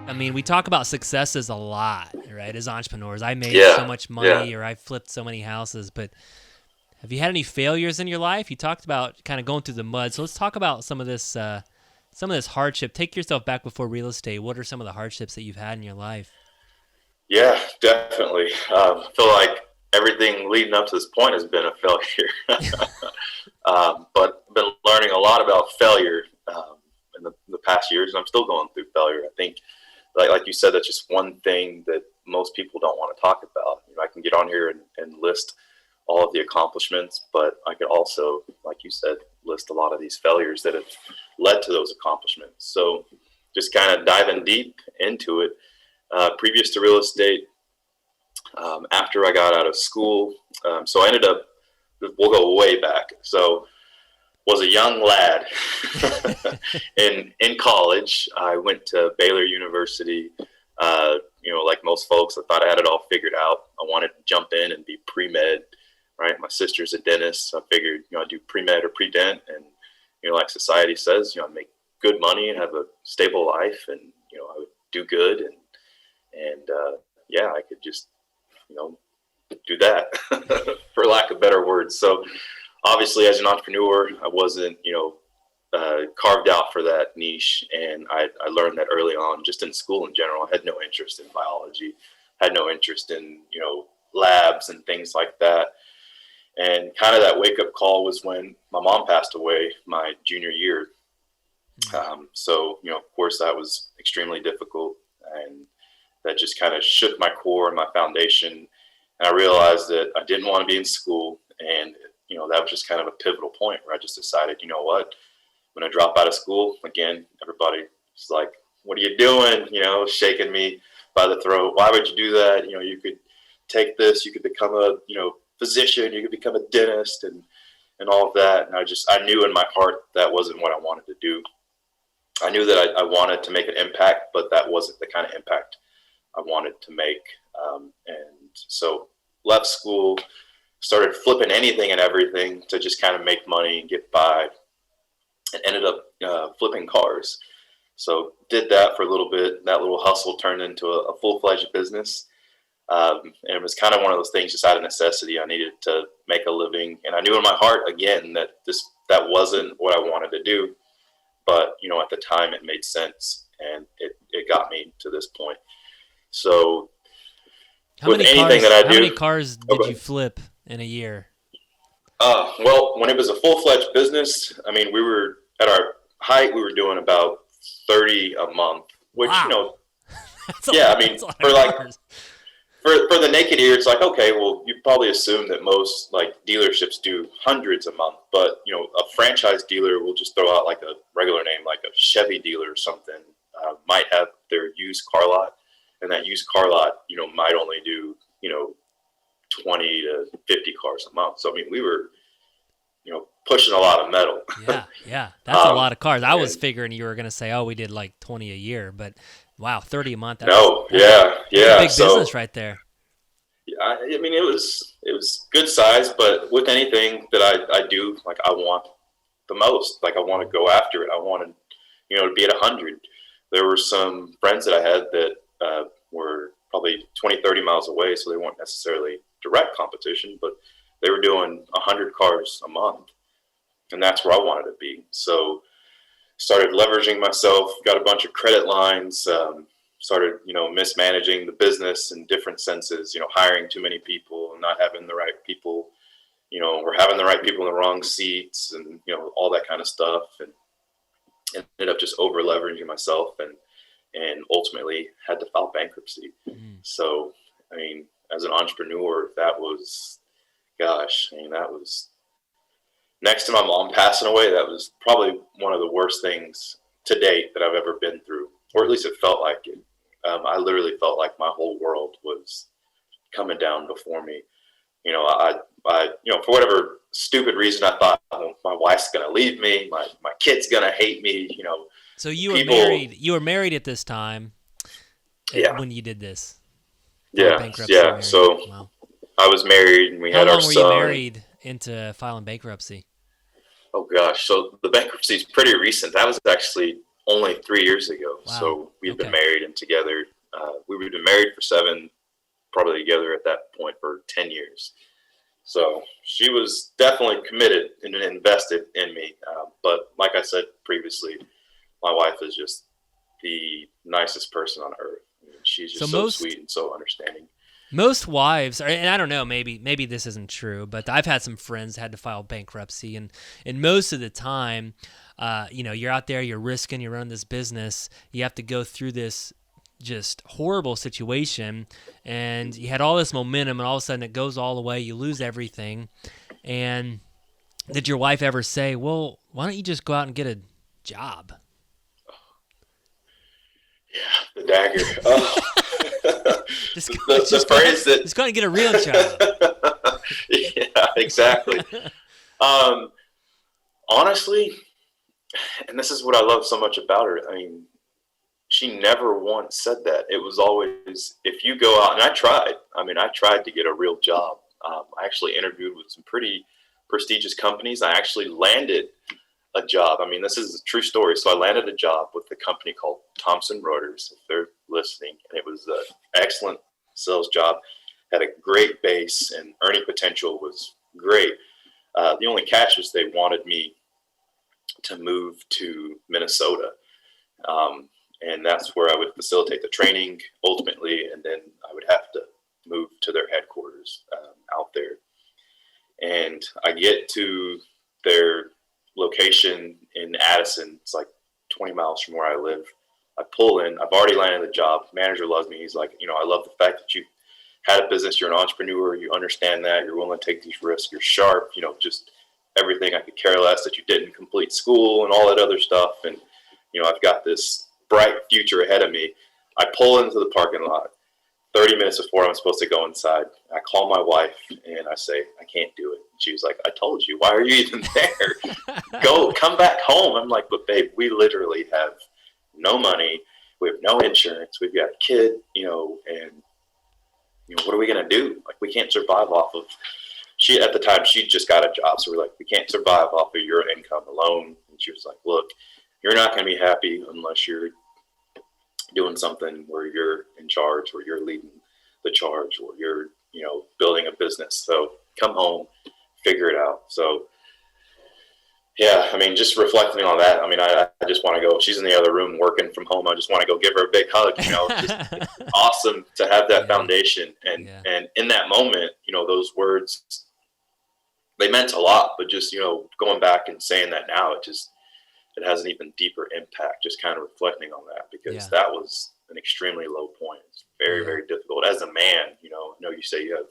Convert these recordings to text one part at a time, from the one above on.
I mean, we talk about successes a lot, right? As entrepreneurs, I made so Yeah, much yeah, money or I flipped so many houses, but have you had any failures in your life? You talked about kind of going through the mud. So let's talk about some of this hardship. Take yourself back before real estate. What are some of the hardships that you've had in your life? yeah, definitely. I feel like everything leading up to this point has been a failure. But I've been learning a lot about failure in the past years, and I'm still going through failure. I think, like you said, that's just one thing that most people don't want to talk about. I can get on here and list all of the accomplishments, but I could also, like you said, list a lot of these failures that have led to those accomplishments. So just kind of diving deep into it. Previous to real estate, after I got out of school, so I ended up, we'll go way back. So was a young lad in college. I went to Baylor University. Like most folks, I thought I had it all figured out. I wanted to jump in and be pre-med, right? My sister's a dentist, so I figured, I'd do pre-med or pre-dent, and like society says, I'd make good money and have a stable life, and I would do good, and yeah, I could just you know do that, for lack of better words. So obviously, as an entrepreneur, I wasn't, carved out for that niche. And I learned that early on, just in school in general. I had no interest in biology, had no interest in, labs and things like that. And kind of that wake up call was when my mom passed away my junior year. So, of course, that was extremely difficult. And that just kind of shook my core and my foundation. And I realized that I didn't want to be in school. And that was just kind of a pivotal point where I just decided, you know what, when I drop out of school, again, everybody was like, what are you doing? Shaking me by the throat. Why would you do that? You could take this, you could become a, physician, you could become a dentist and all of that. And I knew in my heart that wasn't what I wanted to do. I knew that I wanted to make an impact, but that wasn't the kind of impact I wanted to make. And so left school, started flipping anything and everything to just kind of make money and get by, and ended up flipping cars. So did that for a little bit. That little hustle turned into a full-fledged business. And it was kind of one of those things just out of necessity. I needed to make a living. And I knew in my heart, again, that that wasn't what I wanted to do. But, at the time it made sense, and it got me to this point. So with anything that I How many do, cars did you okay. flip in a year? Well, when it was a full-fledged business, I mean, we were at our height, we were doing about 30 a month, which, Wow. That's yeah, I that's mean, a lot of for like, cars. for the naked ear, it's like, okay, well, you probably assume that most like dealerships do hundreds a month, but, a franchise dealer will just throw out like a regular name, like a Chevy dealer or something, might have their used car lot, and that used car lot, might only do, 20 to 50 cars a month. So, I mean, we were, pushing a lot of metal. Yeah, yeah. That's a um, lot of cars. I was and figuring you were going to say, "Oh, we did like 20 a year," but wow, 30 a month. no, That's yeah, that's a yeah. big business So, right there. yeah, I mean, it was good size, but with anything that I do, like I want the most. Like I want to go after it. I wanted, to be at 100. There were some friends that I had that were probably 20, 30 miles away, so they weren't necessarily direct competition, but they were doing 100 cars a month, and that's where I wanted to be. So started leveraging myself, got a bunch of credit lines, started, mismanaging the business in different senses, hiring too many people and not having the right people, or having the right people in the wrong seats, and, all that kind of stuff. And ended up just over leveraging myself, and ultimately had to file bankruptcy. Mm. So, I mean, as an entrepreneur, that was, gosh, I mean, that was next to my mom passing away. That was probably one of the worst things to date that I've ever been through, or at least it felt like it. I literally felt like my whole world was coming down before me. For whatever stupid reason, I thought, oh, my wife's gonna leave me, my kid's gonna hate me. So you were People, married. You were married at this time yeah, when you did this. Filed yeah, bankruptcy, yeah. married. So Wow. I was married, and we How had our long were you son. married into filing bankruptcy? Oh gosh, so the bankruptcy is pretty recent. That was actually only 3 years ago. Wow. So we've been Okay. married and together. We've been married for 7, probably together at that point for 10 years. So she was definitely committed and invested in me. But like I said previously, my wife is just the nicest person on earth. I mean, she's So just so sweet and so understanding. most wives, and I don't know, maybe this isn't true, but I've had some friends that had to file bankruptcy, and most of the time, you're out there, you're risking, you're running this business, you have to go through this just horrible situation, and you had all this momentum, and all of a sudden it goes all away, you lose everything. And did your wife ever say, "Well, why don't you just go out and get a job"? Yeah, the dagger. Oh. the phrase that just go out and get a real job. Yeah, exactly. Um, honestly, and this is what I love so much about her. I mean, she never once said that. It was always, if you go out, and I tried. I mean, I tried to get a real job. I actually interviewed with some pretty prestigious companies. I actually landed a job. I mean, this is a true story. So I landed a job with a company called Thomson Reuters, if they're listening, and it was an excellent sales job. Had a great base, and earning potential was great. The only catch was they wanted me to move to Minnesota. And that's where I would facilitate the training ultimately, and then I would have to move to their headquarters out there. And I get to their location in Addison. It's like 20 miles from where I live. I pull in. I've already landed the job. Manager loves me. He's like, I love the fact that you had a business. You're an entrepreneur. You understand that. You're willing to take these risks. You're sharp. Just everything. I could care less that you didn't complete school and all that other stuff. And, I've got this bright future ahead of me. I pull into the parking lot 30 minutes before I'm supposed to go inside. I call my wife and I say, I can't do it. And she was like, I told you, why are you even there? Come back home. I'm like, but babe, we literally have no money. We have no insurance. We've got a kid, and what are we going to do? Like, we can't survive off of, at the time, she just got a job. So we're like, we can't survive off of your income alone. And she was like, look, you're not going to be happy unless you're doing something where you're in charge, or you're leading the charge, or you're, building a business. So come home, figure it out. So yeah, I mean, just reflecting on that, I mean, I just want to go, she's in the other room working from home. I just want to go give her a big hug, just awesome to have that foundation. And in that moment, those words, they meant a lot, but just, going back and saying that now, it has an even deeper impact, just kind of reflecting on that, because that was an extremely low point. It's very, very difficult as a man. I know you say you have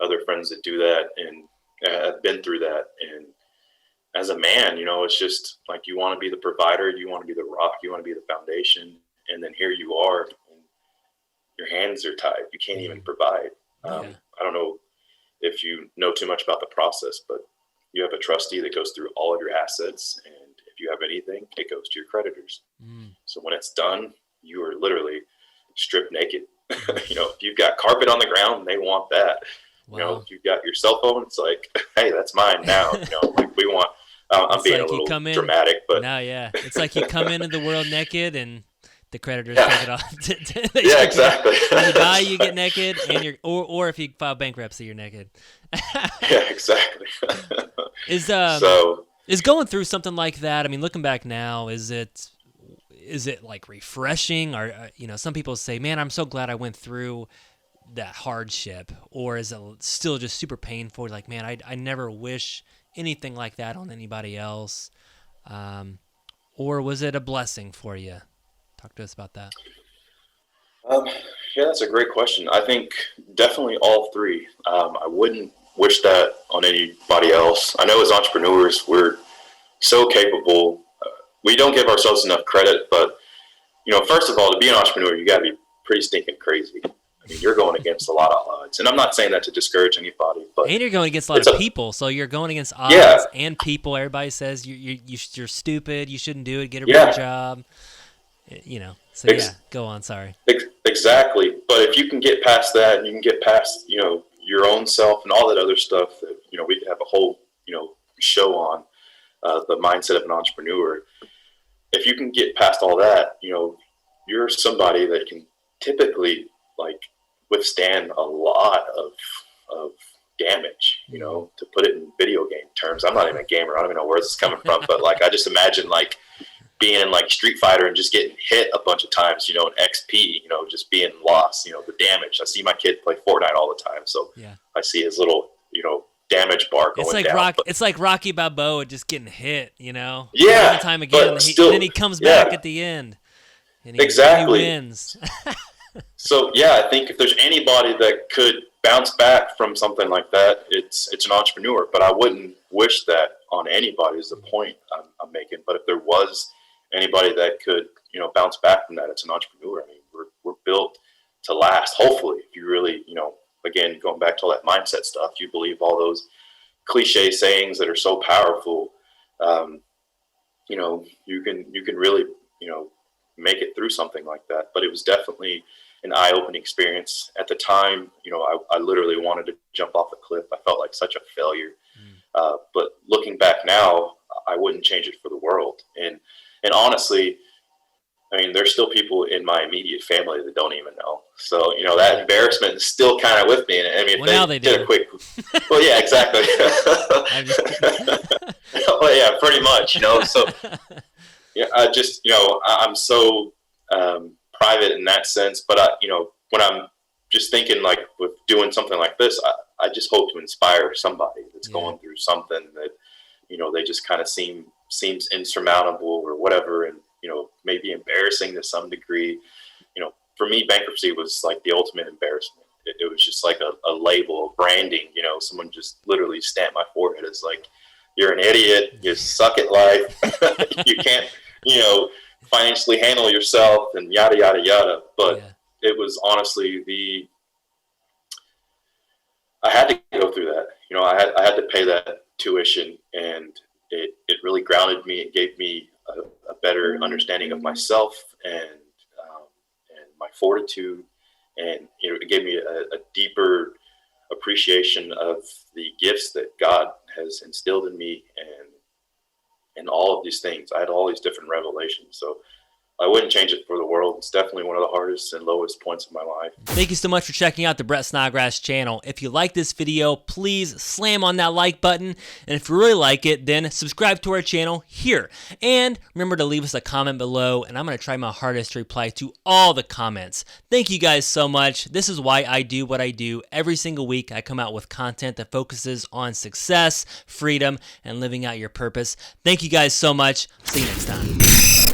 other friends that do that and have been through that. And as a man, it's just like, you want to be the provider, you want to be the rock, you want to be the foundation. And then here you are, and your hands are tied. You can't even provide. I don't know if you know too much about the process, but you have a trustee that goes through all of your assets, and if you have anything, it goes to your creditors. So when it's done, you are literally stripped naked. If you've got carpet on the ground, they want that. Wow. If you've got your cell phone, it's like, hey, that's mine now. Like, we want. I'm being like a little dramatic, but no, it's like you come into the world naked, and the creditors take it off. Yeah, exactly. When you die, you get naked, and or if you file bankruptcy, you're naked. Yeah, exactly. Is going through something like that, I mean, looking back now, is it like refreshing? Or some people say, man, I'm so glad I went through that hardship. Or is it still just super painful? Like, man, I never wish anything like that on anybody else. Or was it a blessing for you? Talk to us about that. Yeah, that's a great question. I think definitely all three. I wouldn't wish that on anybody else. I know as entrepreneurs, we're so capable. We don't give ourselves enough credit, but first of all, to be an entrepreneur, you got to be pretty stinking crazy. I mean, you're going against a lot of odds, and I'm not saying that to discourage anybody, but and you're going against a lot of people. So you're going against odds and people. Everybody says you're stupid. You shouldn't do it. Get a real job. So go on. Sorry. Exactly. But if you can get past that, and you can get past your own self and all that other stuff that we could have a whole show on the mindset of an entrepreneur. if you can get past all that, you're somebody that can typically like withstand a lot of damage, to put it in video game terms. I'm not even a gamer. I don't even know where this is coming from, but like, I just imagine like being in like Street Fighter and just getting hit a bunch of times, in XP, just being lost, the damage. I see my kid play Fortnite all the time. So Yeah. I see his little, damage bar going down. It's like Rocky Balboa just getting hit, Yeah. time and time again, and then he comes back at the end. And exactly. He wins. So yeah, I think if there's anybody that could bounce back from something like that, it's an entrepreneur. But I wouldn't wish that on anybody is the point I'm making. But if there was anybody that could, bounce back from that, it's an entrepreneur. I mean, we're built to last. Hopefully, if you really, again, going back to all that mindset stuff, you believe all those cliche sayings that are so powerful, you can really, make it through something like that. But it was definitely an eye-opening experience. At the time, I literally wanted to jump off a cliff. I felt like such a failure. But looking back now, I wouldn't change it for the world. And honestly, I mean, there's still people in my immediate family that don't even know. So, that embarrassment is still kind of with me. And I mean, well, now they did do. a quick, well, yeah, exactly. Well, yeah, pretty much, So, yeah, I just, I'm so private in that sense. But, when I'm just thinking like with doing something like this, I just hope to inspire somebody that's going through something that, they just kind of seems insurmountable or whatever. And, maybe embarrassing to some degree. For me, bankruptcy was like the ultimate embarrassment. It was just like a label, branding, someone just literally stamped my forehead as like, you're an idiot, you suck at life, you can't, financially handle yourself and yada, yada, yada. But it was honestly I had to go through that. I had to pay that tuition, and it really grounded me. It gave me a better understanding of myself and my fortitude, and it gave me a deeper appreciation of the gifts that God has instilled in me, and all of these things. I had all these different revelations. So I wouldn't change it for the world. It's definitely one of the hardest and lowest points of my life. Thank you so much for checking out the Brett Snodgrass channel. If you like this video, please slam on that like button. And if you really like it, then subscribe to our channel here. And remember to leave us a comment below, and I'm going to try my hardest to reply to all the comments. Thank you guys so much. This is why I do what I do. Every single week, I come out with content that focuses on success, freedom, and living out your purpose. Thank you guys so much. See you next time.